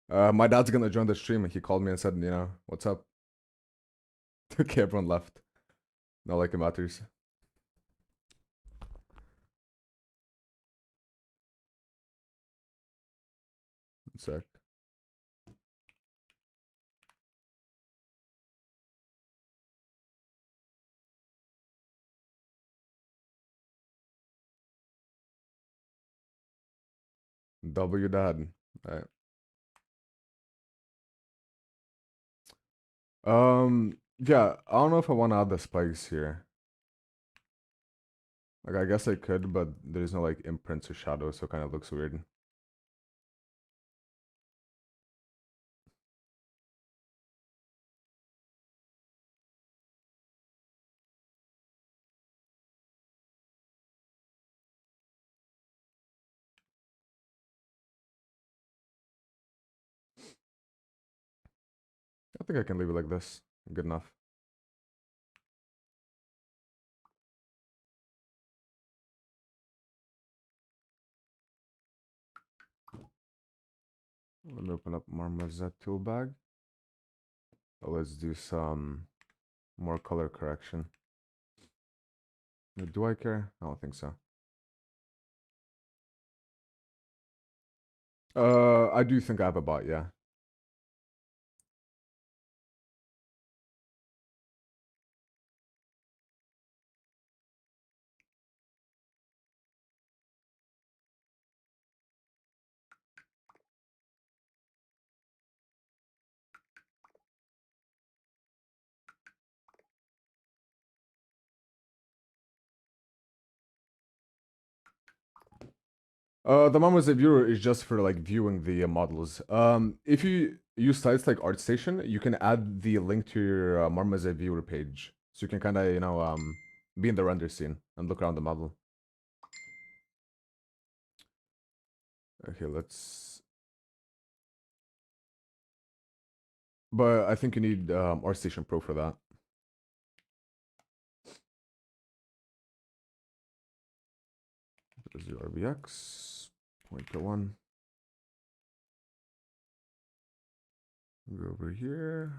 My dad's gonna join the stream. He called me and said, what's up? Okay, everyone left. Not like it matters. One sec. W dad. Alright. Yeah, I don't know if I want to add the spikes here. Like, I guess I could, but there's no like imprints or shadows, so it kind of looks weird. I think I can leave it like this. Good enough. Let me open up Marmoset tool bag. Let's do some more color correction. Do I care? I don't think so. I do think I have a bot, yeah. The Marmoset viewer is just for like viewing the models. If you use sites like ArtStation, you can add the link to your Marmoset viewer page, so you can kind of be in the render scene and look around the model. Okay, let's. But I think you need ArtStation Pro for that. There's your RBX. Point to one. Go over here.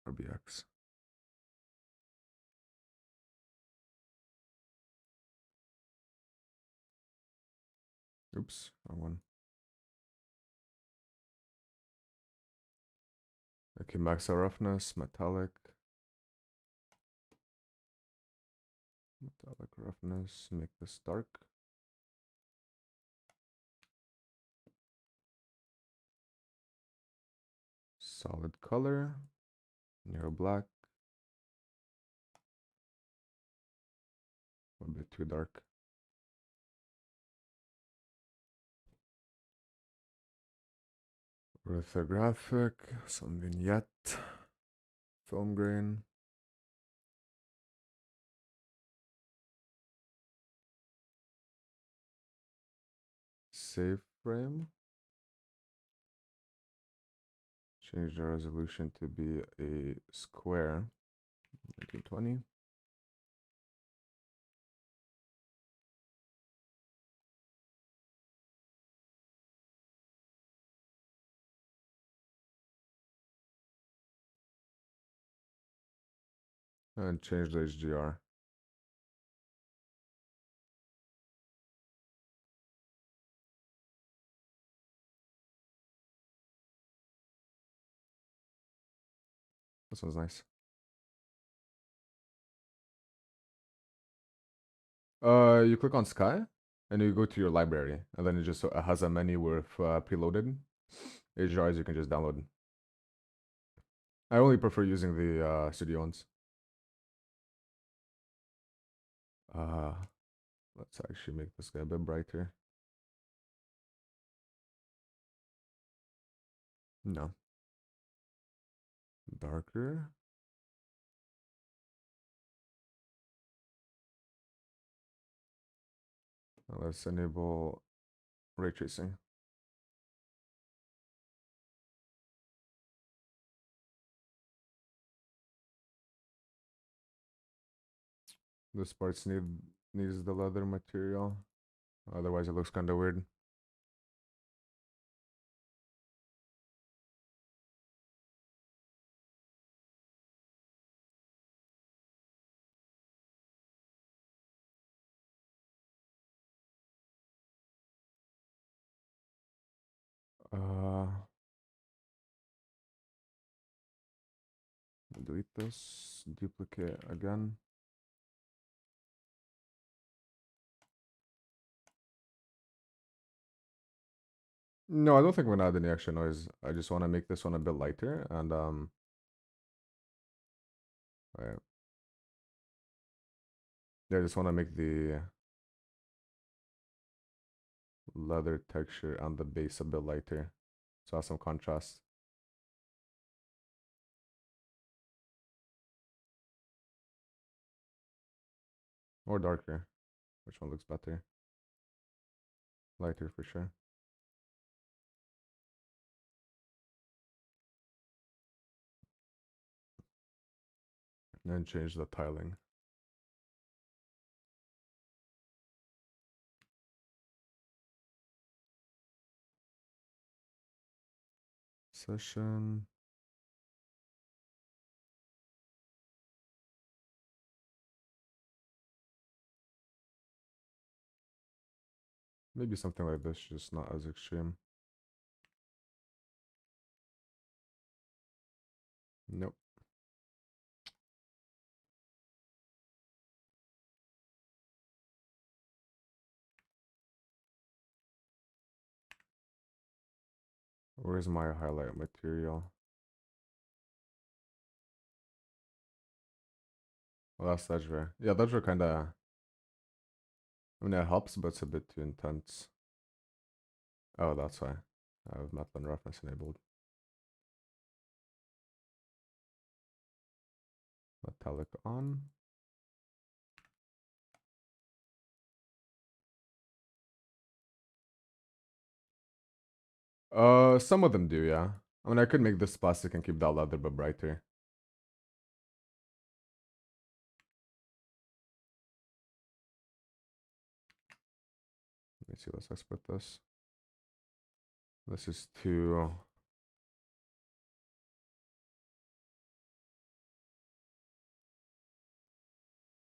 RBX. Oops, wrong one. Okay, max out roughness, metallic. Metallic roughness, make this dark. Solid color, narrow black. A bit too dark. Orthographic, some vignette, film grain. Save frame. Change the resolution to be a square. 1920. And change the HDR. This one's nice. You click on sky and you go to your library, and then it just has a menu with preloaded HDRs you can just download. I only prefer using the studio ones. Let's actually make this guy a bit brighter. No. Darker. Let's enable ray tracing. This part needs the leather material. Otherwise, it looks kind of weird. Uh, delete this, duplicate again. No, I don't think we're gonna add any extra noise. I just want to make this one a bit lighter and right. Yeah, I just want to make the leather texture and the base a bit lighter, so have some contrast. Or darker. Which one looks better? Lighter for sure. And then change the tiling. Session. Maybe something like this, just not as extreme. Nope. Where's my highlight material? Well, that's Dejver. Yeah, Dejver kind of. I mean, it helps, but it's a bit too intense. Oh, that's why. I have method and roughness enabled. Metallic on. Some of them do, yeah. I mean, I could make this plastic and keep that leather but brighter. Let me see, let's export this. This is too.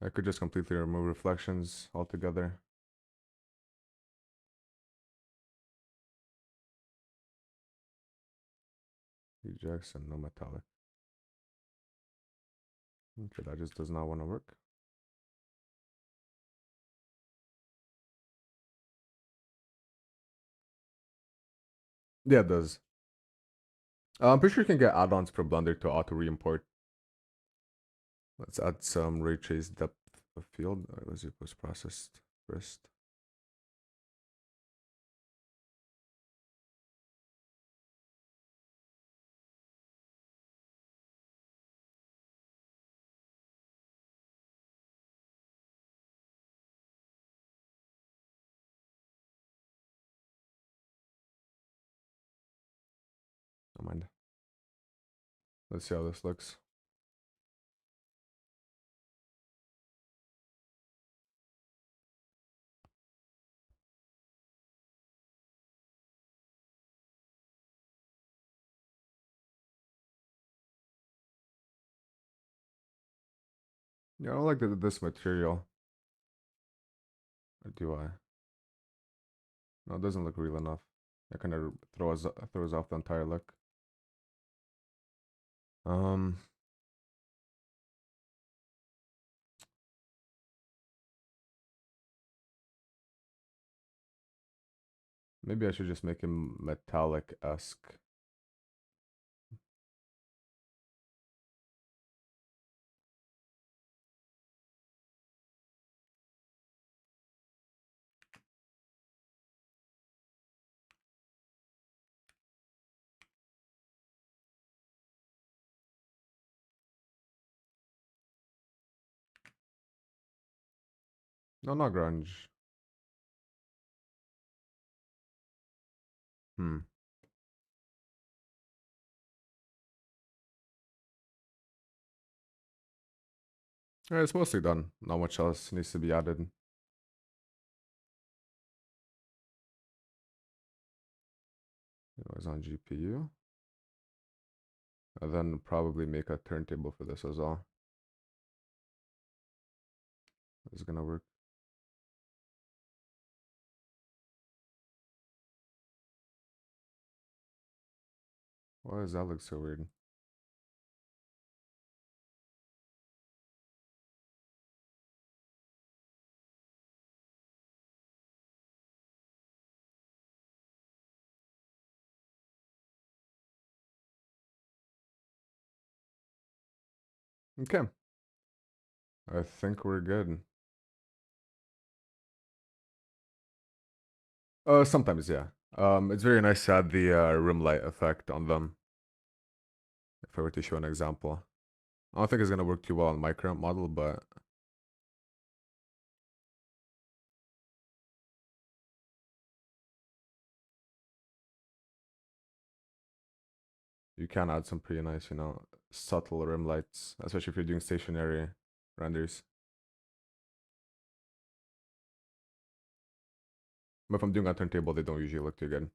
I could just completely remove reflections altogether. Rejects and no metallic. Okay, that just does not want to work. Yeah, it does. I'm pretty sure you can get add-ons per Blender to auto re-import. Let's add some ray trace depth of field. All right, let's do post-processed first. Don't mind. Let's see how this looks. Yeah, I don't like this material. Or do I? No, it doesn't look real enough. It kind of throws off the entire look. Um, maybe I should just make him metallic-esque. No, not grunge. Hmm. Alright, it's mostly done. Not much else needs to be added. It was on GPU. And then probably make a turntable for this as well. It's gonna work. Why does that look so weird? Okay. I think we're good. Sometimes, yeah. It's very nice to add the rim light effect on them. If I were to show an example. I don't think it's gonna work too well on my current model, but you can add some pretty nice, subtle rim lights, especially if you're doing stationary renders. But if I'm doing a turntable, they don't usually look too good.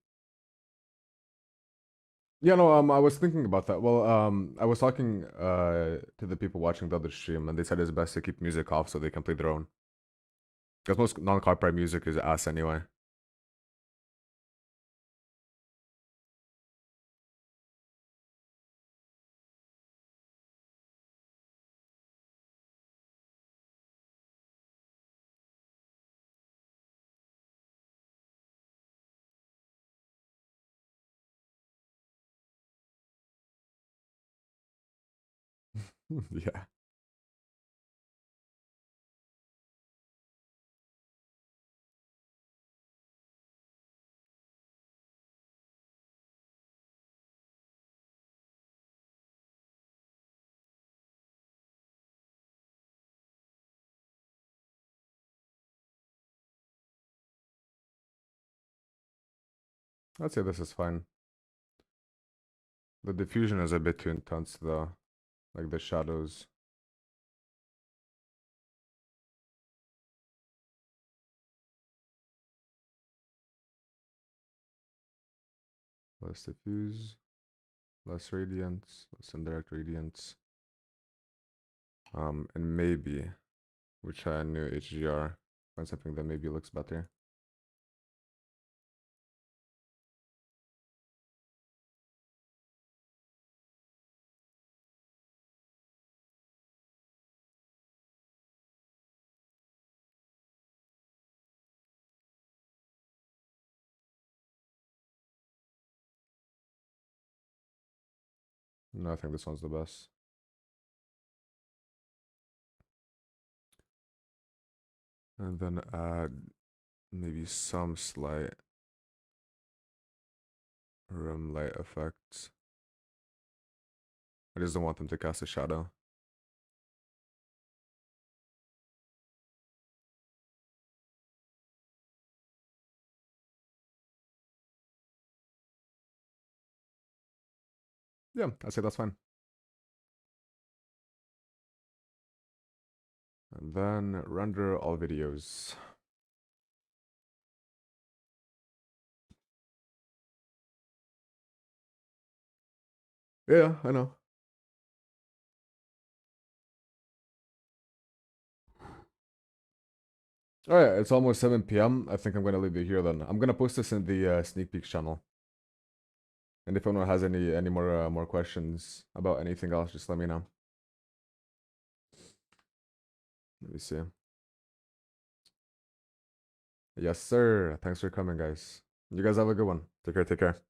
Yeah, no, I was thinking about that. Well, I was talking to the people watching the other stream, and they said it's best to keep music off so they can play their own. Because most non-copyright music is ass anyway. Yeah. I'd say this is fine. The diffusion is a bit too intense though, like the shadows. Less diffuse, less radiance, less indirect radiance. And maybe we try a new HDR, find something that maybe looks better. No, I think this one's the best. And then add maybe some slight rim light effects. I just don't want them to cast a shadow. Yeah, I'd say that's fine. And then render all videos. Yeah, I know. All right, it's almost 7 p.m. I think I'm gonna leave it here then. I'm gonna post this in the sneak peeks channel. And if anyone has any more questions about anything else, just let me know. Let me see. Yes, sir. Thanks for coming, guys. You guys have a good one. Take care. Take care.